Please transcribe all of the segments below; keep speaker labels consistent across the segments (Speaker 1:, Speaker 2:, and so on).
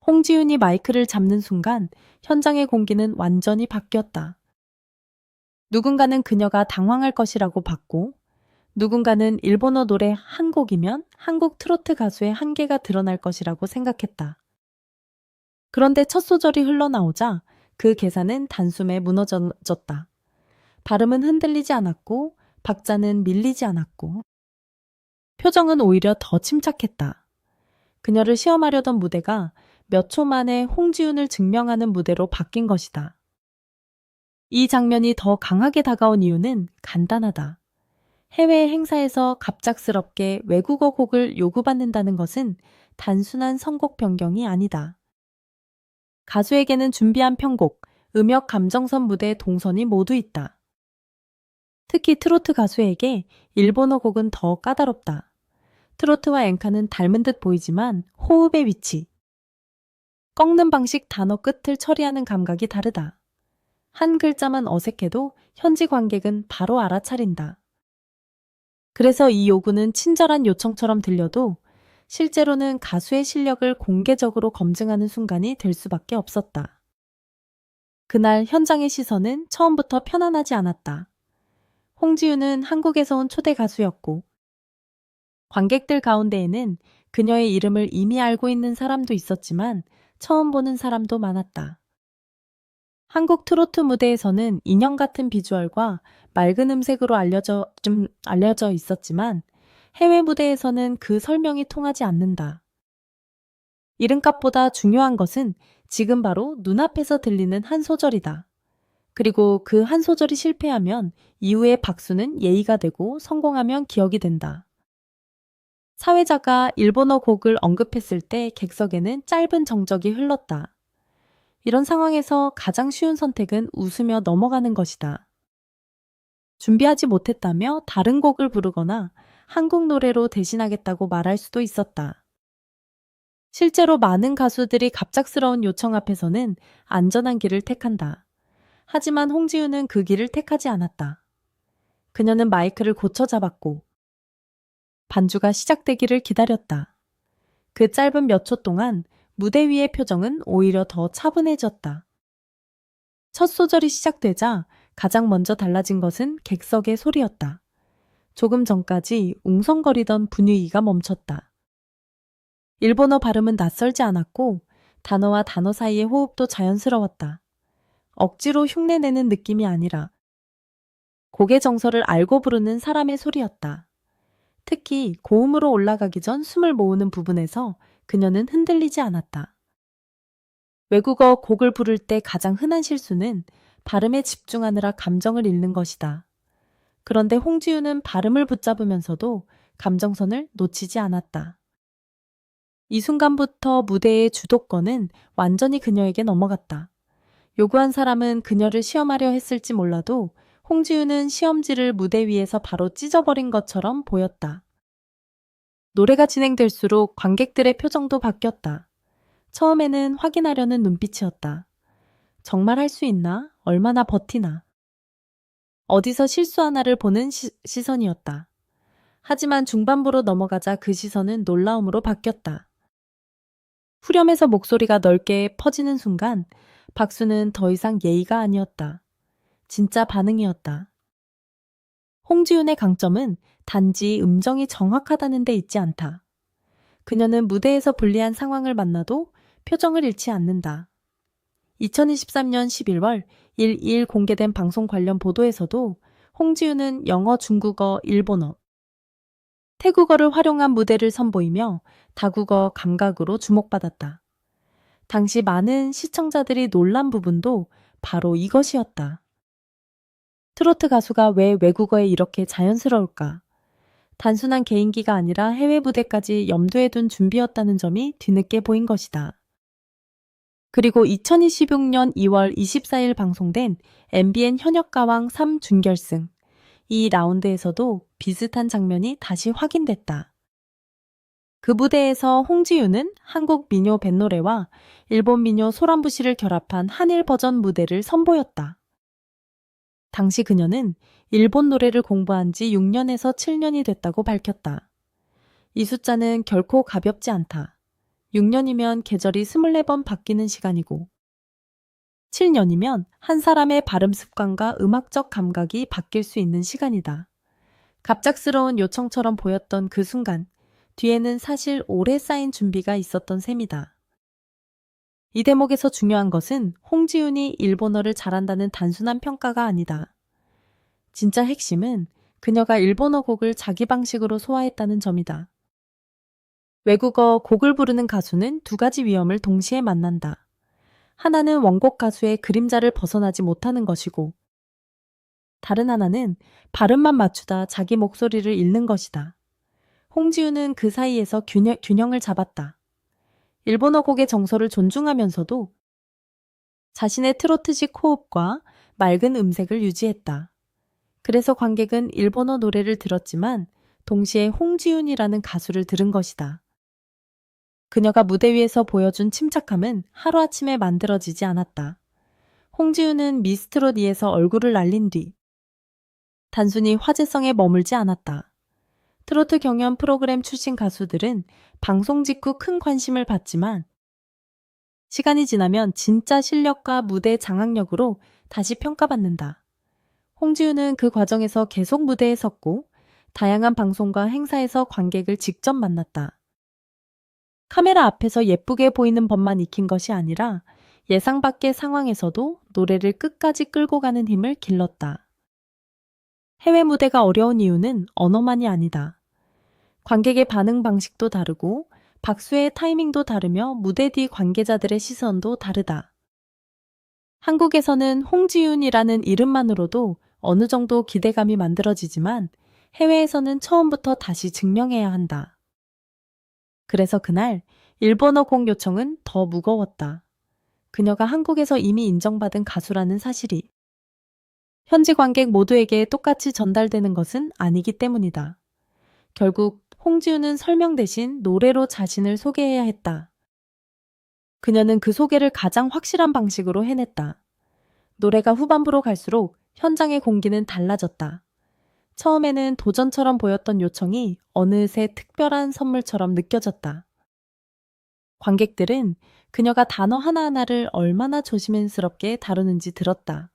Speaker 1: 홍지윤이 마이크를 잡는 순간 현장의 공기는 완전히 바뀌었다. 누군가는 그녀가 당황할 것이라고 봤고, 누군가는 일본어 노래 한 곡이면 한국 트로트 가수의 한계가 드러날 것이라고 생각했다. 그런데 첫 소절이 흘러나오자 그 계산은 단숨에 무너졌다. 발음은 흔들리지 않았고, 박자는 밀리지 않았고, 표정은 오히려 더 침착했다. 그녀를 시험하려던 무대가 몇 초 만에 홍지윤을 증명하는 무대로 바뀐 것이다. 이 장면이 더 강하게 다가온 이유는 간단하다. 해외 행사에서 갑작스럽게 외국어 곡을 요구받는다는 것은 단순한 선곡 변경이 아니다. 가수에게는 준비한 편곡, 음역 감정선 무대의 동선이 모두 있다. 특히 트로트 가수에게 일본어 곡은 더 까다롭다. 트로트와 엔카는 닮은 듯 보이지만 호흡의 위치, 꺾는 방식, 단어 끝을 처리하는 감각이 다르다. 한 글자만 어색해도 현지 관객은 바로 알아차린다. 그래서 이 요구는 친절한 요청처럼 들려도 실제로는 가수의 실력을 공개적으로 검증하는 순간이 될 수밖에 없었다. 그날 현장의 시선은 처음부터 편안하지 않았다. 홍지윤은 한국에서 온 초대 가수였고, 관객들 가운데에는 그녀의 이름을 이미 알고 있는 사람도 있었지만 처음 보는 사람도 많았다. 한국 트로트 무대에서는 인형 같은 비주얼과 맑은 음색으로 알려져 있었지만 해외 무대에서는 그 설명이 통하지 않는다. 이름값보다 중요한 것은 지금 바로 눈앞에서 들리는 한 소절이다. 그리고 그 한 소절이 실패하면 이후의 박수는 예의가 되고 성공하면 기억이 된다. 사회자가 일본어 곡을 언급했을 때 객석에는 짧은 정적이 흘렀다. 이런 상황에서 가장 쉬운 선택은 웃으며 넘어가는 것이다. 준비하지 못했다며 다른 곡을 부르거나 한국 노래로 대신하겠다고 말할 수도 있었다. 실제로 많은 가수들이 갑작스러운 요청 앞에서는 안전한 길을 택한다. 하지만 홍지윤은 그 길을 택하지 않았다. 그녀는 마이크를 고쳐 잡았고 반주가 시작되기를 기다렸다. 그 짧은 몇 초 동안 무대 위의 표정은 오히려 더 차분해졌다. 첫 소절이 시작되자 가장 먼저 달라진 것은 객석의 소리였다. 조금 전까지 웅성거리던 분위기가 멈췄다. 일본어 발음은 낯설지 않았고 단어와 단어 사이의 호흡도 자연스러웠다. 억지로 흉내내는 느낌이 아니라 곡의 정서를 알고 부르는 사람의 소리였다. 특히 고음으로 올라가기 전 숨을 모으는 부분에서 그녀는 흔들리지 않았다. 외국어 곡을 부를 때 가장 흔한 실수는 발음에 집중하느라 감정을 잃는 것이다. 그런데 홍지윤은 발음을 붙잡으면서도 감정선을 놓치지 않았다. 이 순간부터 무대의 주도권은 완전히 그녀에게 넘어갔다. 요구한 사람은 그녀를 시험하려 했을지 몰라도 홍지윤은 시험지를 무대 위에서 바로 찢어버린 것처럼 보였다. 노래가 진행될수록 관객들의 표정도 바뀌었다. 처음에는 확인하려는 눈빛이었다. 정말 할 수 있나? 얼마나 버티나? 어디서 실수하나를 보는 시선이었다. 하지만 중반부로 넘어가자 그 시선은 놀라움으로 바뀌었다. 후렴에서 목소리가 넓게 퍼지는 순간 박수는 더 이상 예의가 아니었다. 진짜 반응이었다. 홍지윤의 강점은 단지 음정이 정확하다는 데 있지 않다. 그녀는 무대에서 불리한 상황을 만나도 표정을 잃지 않는다. 2023년 11월 1일 공개된 방송 관련 보도에서도 홍지윤은 영어, 중국어, 일본어, 태국어를 활용한 무대를 선보이며 다국어 감각으로 주목받았다. 당시 많은 시청자들이 놀란 부분도 바로 이것이었다. 트로트 가수가 왜 외국어에 이렇게 자연스러울까? 단순한 개인기가 아니라 해외 무대까지 염두에 둔 준비였다는 점이 뒤늦게 보인 것이다. 그리고 2026년 2월 24일 방송된 MBN 현역가왕 3 준결승. 이 라운드에서도 비슷한 장면이 다시 확인됐다. 그 무대에서 홍지윤은 한국 민요 뱃노래와 일본 민요 소란부시를 결합한 한일 버전 무대를 선보였다. 당시 그녀는 일본 노래를 공부한 지 6년에서 7년이 됐다고 밝혔다. 이 숫자는 결코 가볍지 않다. 6년이면 계절이 24번 바뀌는 시간이고, 7년이면 한 사람의 발음 습관과 음악적 감각이 바뀔 수 있는 시간이다. 갑작스러운 요청처럼 보였던 그 순간, 뒤에는 사실 오래 쌓인 준비가 있었던 셈이다. 이 대목에서 중요한 것은 홍지윤이 일본어를 잘한다는 단순한 평가가 아니다. 진짜 핵심은 그녀가 일본어 곡을 자기 방식으로 소화했다는 점이다. 외국어 곡을 부르는 가수는 두 가지 위험을 동시에 만난다. 하나는 원곡 가수의 그림자를 벗어나지 못하는 것이고, 다른 하나는 발음만 맞추다 자기 목소리를 잃는 것이다. 홍지윤은 그 사이에서 균형을 잡았다. 일본어 곡의 정서를 존중하면서도 자신의 트로트식 호흡과 맑은 음색을 유지했다. 그래서 관객은 일본어 노래를 들었지만 동시에 홍지윤이라는 가수를 들은 것이다. 그녀가 무대 위에서 보여준 침착함은 하루아침에 만들어지지 않았다. 홍지윤은 미스트롯2에서 얼굴을 날린 뒤 단순히 화제성에 머물지 않았다. 트로트 경연 프로그램 출신 가수들은 방송 직후 큰 관심을 받지만 시간이 지나면 진짜 실력과 무대 장악력으로 다시 평가받는다. 홍지윤은 그 과정에서 계속 무대에 섰고 다양한 방송과 행사에서 관객을 직접 만났다. 카메라 앞에서 예쁘게 보이는 법만 익힌 것이 아니라 예상 밖의 상황에서도 노래를 끝까지 끌고 가는 힘을 길렀다. 해외 무대가 어려운 이유는 언어만이 아니다. 관객의 반응 방식도 다르고 박수의 타이밍도 다르며 무대 뒤 관계자들의 시선도 다르다. 한국에서는 홍지윤이라는 이름만으로도 어느 정도 기대감이 만들어지지만 해외에서는 처음부터 다시 증명해야 한다. 그래서 그날 일본어 곡 요청은 더 무거웠다. 그녀가 한국에서 이미 인정받은 가수라는 사실이 현지 관객 모두에게 똑같이 전달되는 것은 아니기 때문이다. 결국 홍지윤은 설명 대신 노래로 자신을 소개해야 했다. 그녀는 그 소개를 가장 확실한 방식으로 해냈다. 노래가 후반부로 갈수록 현장의 공기는 달라졌다. 처음에는 도전처럼 보였던 요청이 어느새 특별한 선물처럼 느껴졌다. 관객들은 그녀가 단어 하나하나를 얼마나 조심스럽게 다루는지 들었다.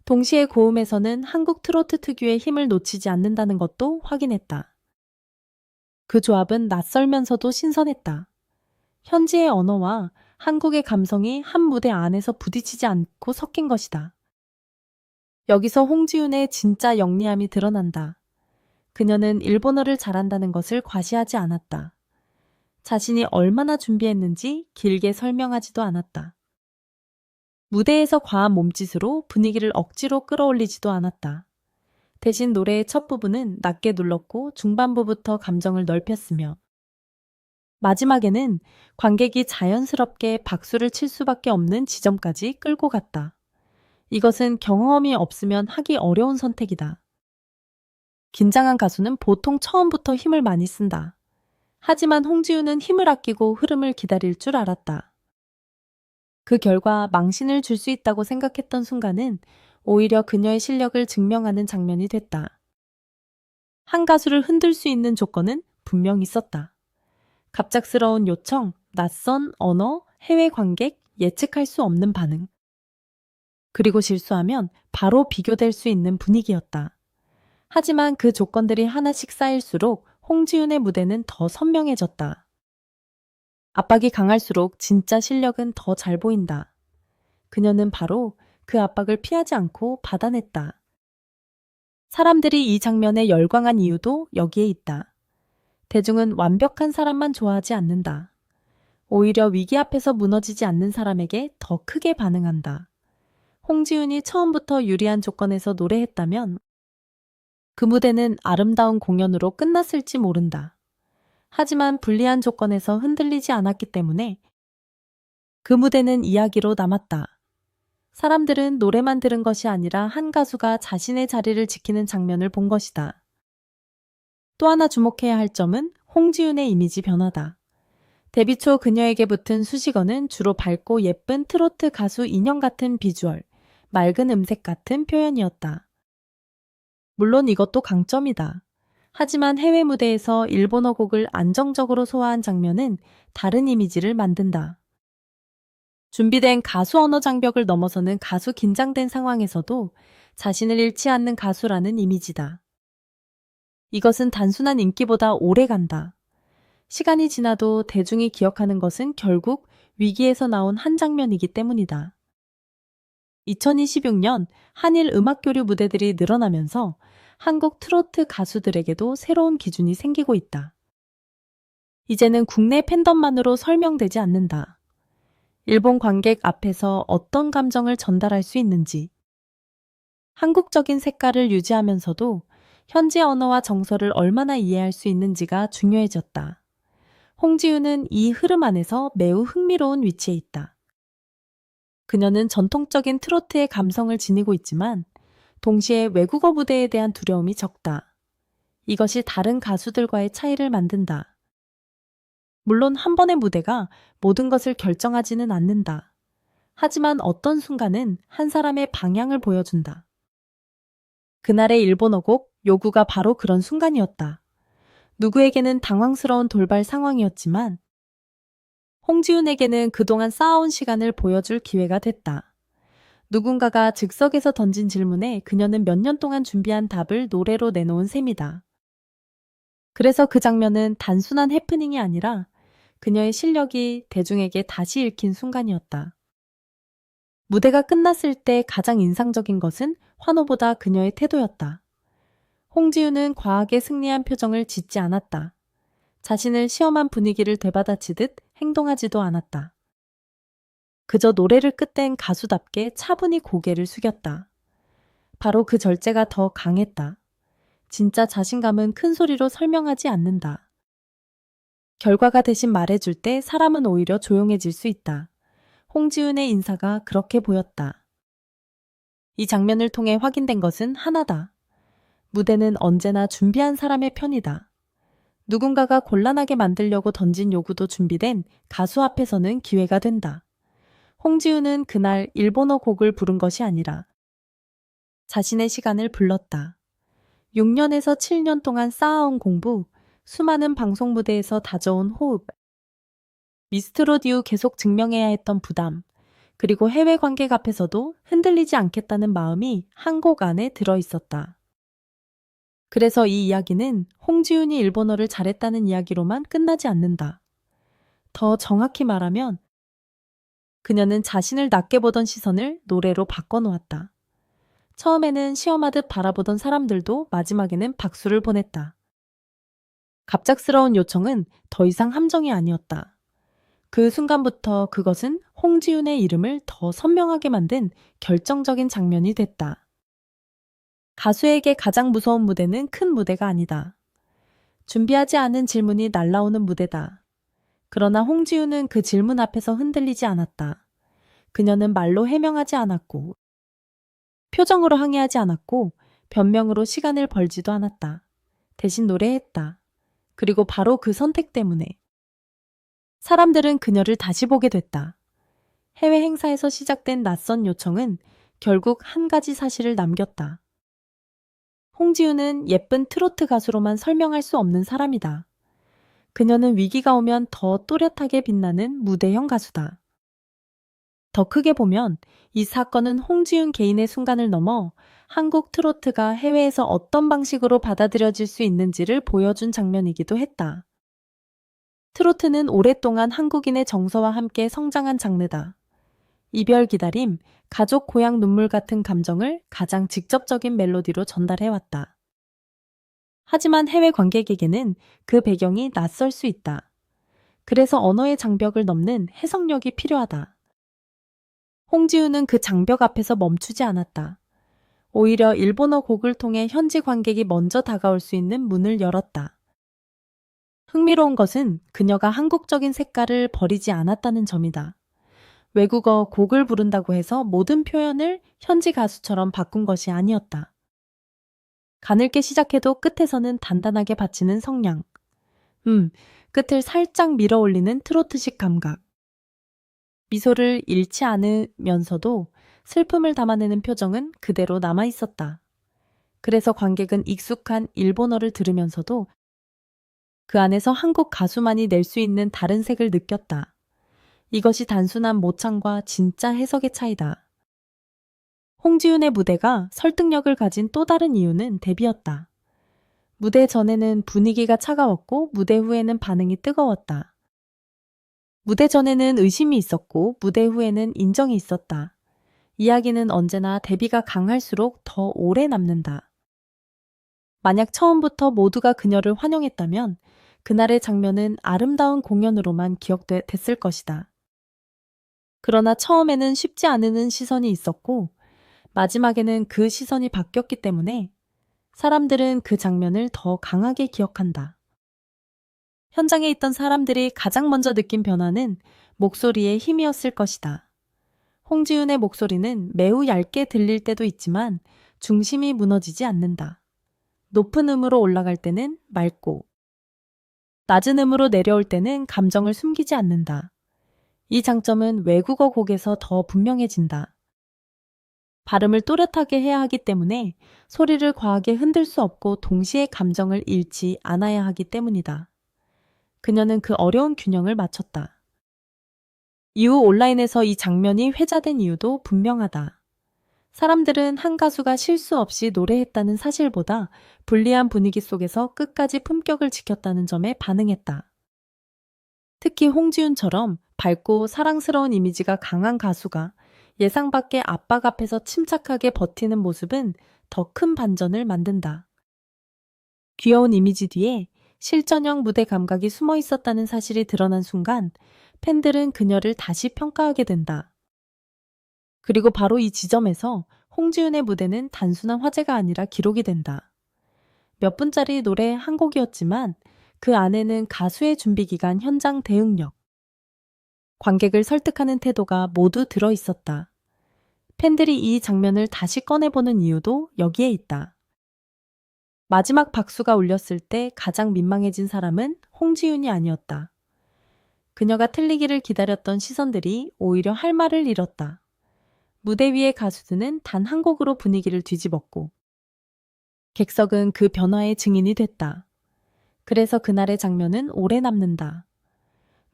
Speaker 1: 동시에 고음에서는 한국 트로트 특유의 힘을 놓치지 않는다는 것도 확인했다. 그 조합은 낯설면서도 신선했다. 현지의 언어와 한국의 감성이 한 무대 안에서 부딪히지 않고 섞인 것이다. 여기서 홍지윤의 진짜 영리함이 드러난다. 그녀는 일본어를 잘한다는 것을 과시하지 않았다. 자신이 얼마나 준비했는지 길게 설명하지도 않았다. 무대에서 과한 몸짓으로 분위기를 억지로 끌어올리지도 않았다. 대신 노래의 첫 부분은 낮게 눌렀고 중반부부터 감정을 넓혔으며 마지막에는 관객이 자연스럽게 박수를 칠 수밖에 없는 지점까지 끌고 갔다. 이것은 경험이 없으면 하기 어려운 선택이다. 긴장한 가수는 보통 처음부터 힘을 많이 쓴다. 하지만 홍지윤은 힘을 아끼고 흐름을 기다릴 줄 알았다. 그 결과 망신을 줄 수 있다고 생각했던 순간은 오히려 그녀의 실력을 증명하는 장면이 됐다. 한 가수를 흔들 수 있는 조건은 분명 있었다. 갑작스러운 요청, 낯선 언어, 해외 관객, 예측할 수 없는 반응. 그리고 실수하면 바로 비교될 수 있는 분위기였다. 하지만 그 조건들이 하나씩 쌓일수록 홍지윤의 무대는 더 선명해졌다. 압박이 강할수록 진짜 실력은 더 잘 보인다. 그녀는 바로 그 압박을 피하지 않고 받아냈다. 사람들이 이 장면에 열광한 이유도 여기에 있다. 대중은 완벽한 사람만 좋아하지 않는다. 오히려 위기 앞에서 무너지지 않는 사람에게 더 크게 반응한다. 홍지윤이 처음부터 유리한 조건에서 노래했다면 그 무대는 아름다운 공연으로 끝났을지 모른다. 하지만 불리한 조건에서 흔들리지 않았기 때문에 그 무대는 이야기로 남았다. 사람들은 노래만 들은 것이 아니라 한 가수가 자신의 자리를 지키는 장면을 본 것이다. 또 하나 주목해야 할 점은 홍지윤의 이미지 변화다. 데뷔 초 그녀에게 붙은 수식어는 주로 밝고 예쁜 트로트 가수 인형 같은 비주얼, 맑은 음색 같은 표현이었다. 물론 이것도 강점이다. 하지만 해외 무대에서 일본어 곡을 안정적으로 소화한 장면은 다른 이미지를 만든다. 준비된 가수 언어 장벽을 넘어서는 가수 긴장된 상황에서도 자신을 잃지 않는 가수라는 이미지다. 이것은 단순한 인기보다 오래 간다. 시간이 지나도 대중이 기억하는 것은 결국 위기에서 나온 한 장면이기 때문이다. 2026년 한일 음악교류 무대들이 늘어나면서 한국 트로트 가수들에게도 새로운 기준이 생기고 있다. 이제는 국내 팬덤만으로 설명되지 않는다. 일본 관객 앞에서 어떤 감정을 전달할 수 있는지, 한국적인 색깔을 유지하면서도 현지 언어와 정서를 얼마나 이해할 수 있는지가 중요해졌다. 홍지윤은 이 흐름 안에서 매우 흥미로운 위치에 있다. 그녀는 전통적인 트로트의 감성을 지니고 있지만 동시에 외국어 무대에 대한 두려움이 적다. 이것이 다른 가수들과의 차이를 만든다. 물론 한 번의 무대가 모든 것을 결정하지는 않는다. 하지만 어떤 순간은 한 사람의 방향을 보여준다. 그날의 일본어 곡 요구가 바로 그런 순간이었다. 누구에게는 당황스러운 돌발 상황이었지만 홍지윤에게는 그동안 쌓아온 시간을 보여줄 기회가 됐다. 누군가가 즉석에서 던진 질문에 그녀는 몇 년 동안 준비한 답을 노래로 내놓은 셈이다. 그래서 그 장면은 단순한 해프닝이 아니라 그녀의 실력이 대중에게 다시 읽힌 순간이었다. 무대가 끝났을 때 가장 인상적인 것은 환호보다 그녀의 태도였다. 홍지윤은 과하게 승리한 표정을 짓지 않았다. 자신을 시험한 분위기를 되받아치듯 행동하지도 않았다. 그저 노래를 끝낸 가수답게 차분히 고개를 숙였다. 바로 그 절제가 더 강했다. 진짜 자신감은 큰 소리로 설명하지 않는다. 결과가 대신 말해줄 때 사람은 오히려 조용해질 수 있다. 홍지윤의 인사가 그렇게 보였다. 이 장면을 통해 확인된 것은 하나다. 무대는 언제나 준비한 사람의 편이다. 누군가가 곤란하게 만들려고 던진 요구도 준비된 가수 앞에서는 기회가 된다. 홍지윤은 그날 일본어 곡을 부른 것이 아니라 자신의 시간을 불렀다. 6년에서 7년 동안 쌓아온 공부, 수많은 방송 무대에서 다져온 호흡, 미스트롯 이후 계속 증명해야 했던 부담, 그리고 해외 관객 앞에서도 흔들리지 않겠다는 마음이 한 곡 안에 들어 있었다. 그래서 이 이야기는 홍지윤이 일본어를 잘했다는 이야기로만 끝나지 않는다. 더 정확히 말하면 그녀는 자신을 낮게 보던 시선을 노래로 바꿔놓았다. 처음에는 시험하듯 바라보던 사람들도 마지막에는 박수를 보냈다. 갑작스러운 요청은 더 이상 함정이 아니었다. 그 순간부터 그것은 홍지윤의 이름을 더 선명하게 만든 결정적인 장면이 됐다. 가수에게 가장 무서운 무대는 큰 무대가 아니다. 준비하지 않은 질문이 날라오는 무대다. 그러나 홍지윤은 그 질문 앞에서 흔들리지 않았다. 그녀는 말로 해명하지 않았고, 표정으로 항의하지 않았고, 변명으로 시간을 벌지도 않았다. 대신 노래했다. 그리고 바로 그 선택 때문에 사람들은 그녀를 다시 보게 됐다. 해외 행사에서 시작된 낯선 요청은 결국 한 가지 사실을 남겼다. 홍지윤은 예쁜 트로트 가수로만 설명할 수 없는 사람이다. 그녀는 위기가 오면 더 또렷하게 빛나는 무대형 가수다. 더 크게 보면 이 사건은 홍지윤 개인의 순간을 넘어 한국 트로트가 해외에서 어떤 방식으로 받아들여질 수 있는지를 보여준 장면이기도 했다. 트로트는 오랫동안 한국인의 정서와 함께 성장한 장르다. 이별 기다림, 가족 고향 눈물 같은 감정을 가장 직접적인 멜로디로 전달해왔다. 하지만 해외 관객에게는 그 배경이 낯설 수 있다. 그래서 언어의 장벽을 넘는 해석력이 필요하다. 홍지윤은 그 장벽 앞에서 멈추지 않았다. 오히려 일본어 곡을 통해 현지 관객이 먼저 다가올 수 있는 문을 열었다. 흥미로운 것은 그녀가 한국적인 색깔을 버리지 않았다는 점이다. 외국어 곡을 부른다고 해서 모든 표현을 현지 가수처럼 바꾼 것이 아니었다. 가늘게 시작해도 끝에서는 단단하게 받치는 성량. 끝을 살짝 밀어 올리는 트로트식 감각. 미소를 잃지 않으면서도 슬픔을 담아내는 표정은 그대로 남아 있었다. 그래서 관객은 익숙한 일본어를 들으면서도 그 안에서 한국 가수만이 낼 수 있는 다른 색을 느꼈다. 이것이 단순한 모창과 진짜 해석의 차이다. 홍지윤의 무대가 설득력을 가진 또 다른 이유는 데뷔였다. 무대 전에는 분위기가 차가웠고 무대 후에는 반응이 뜨거웠다. 무대 전에는 의심이 있었고 무대 후에는 인정이 있었다. 이야기는 언제나 데뷔가 강할수록 더 오래 남는다. 만약 처음부터 모두가 그녀를 환영했다면 그날의 장면은 아름다운 공연으로만 기억됐을 것이다. 그러나 처음에는 쉽지 않은 시선이 있었고 마지막에는 그 시선이 바뀌었기 때문에 사람들은 그 장면을 더 강하게 기억한다. 현장에 있던 사람들이 가장 먼저 느낀 변화는 목소리의 힘이었을 것이다. 홍지윤의 목소리는 매우 얇게 들릴 때도 있지만 중심이 무너지지 않는다. 높은 음으로 올라갈 때는 맑고 낮은 음으로 내려올 때는 감정을 숨기지 않는다. 이 장점은 외국어 곡에서 더 분명해진다. 발음을 또렷하게 해야 하기 때문에 소리를 과하게 흔들 수 없고 동시에 감정을 잃지 않아야 하기 때문이다. 그녀는 그 어려운 균형을 맞췄다. 이후 온라인에서 이 장면이 회자된 이유도 분명하다. 사람들은 한 가수가 실수 없이 노래했다는 사실보다 불리한 분위기 속에서 끝까지 품격을 지켰다는 점에 반응했다. 특히 홍지윤처럼 밝고 사랑스러운 이미지가 강한 가수가 예상 밖의 압박 앞에서 침착하게 버티는 모습은 더 큰 반전을 만든다. 귀여운 이미지 뒤에 실전형 무대 감각이 숨어 있었다는 사실이 드러난 순간 팬들은 그녀를 다시 평가하게 된다. 그리고 바로 이 지점에서 홍지윤의 무대는 단순한 화제가 아니라 기록이 된다. 몇 분짜리 노래 한 곡이었지만 그 안에는 가수의 준비 기간, 현장 대응력, 관객을 설득하는 태도가 모두 들어 있었다. 팬들이 이 장면을 다시 꺼내보는 이유도 여기에 있다. 마지막 박수가 울렸을 때 가장 민망해진 사람은 홍지윤이 아니었다. 그녀가 틀리기를 기다렸던 시선들이 오히려 할 말을 잃었다. 무대 위의 가수들은 단 한 곡으로 분위기를 뒤집었고 객석은 그 변화의 증인이 됐다. 그래서 그날의 장면은 오래 남는다.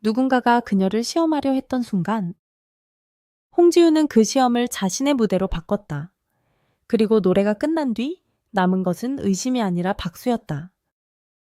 Speaker 1: 누군가가 그녀를 시험하려 했던 순간 홍지윤은 그 시험을 자신의 무대로 바꿨다. 그리고 노래가 끝난 뒤 남은 것은 의심이 아니라 박수였다.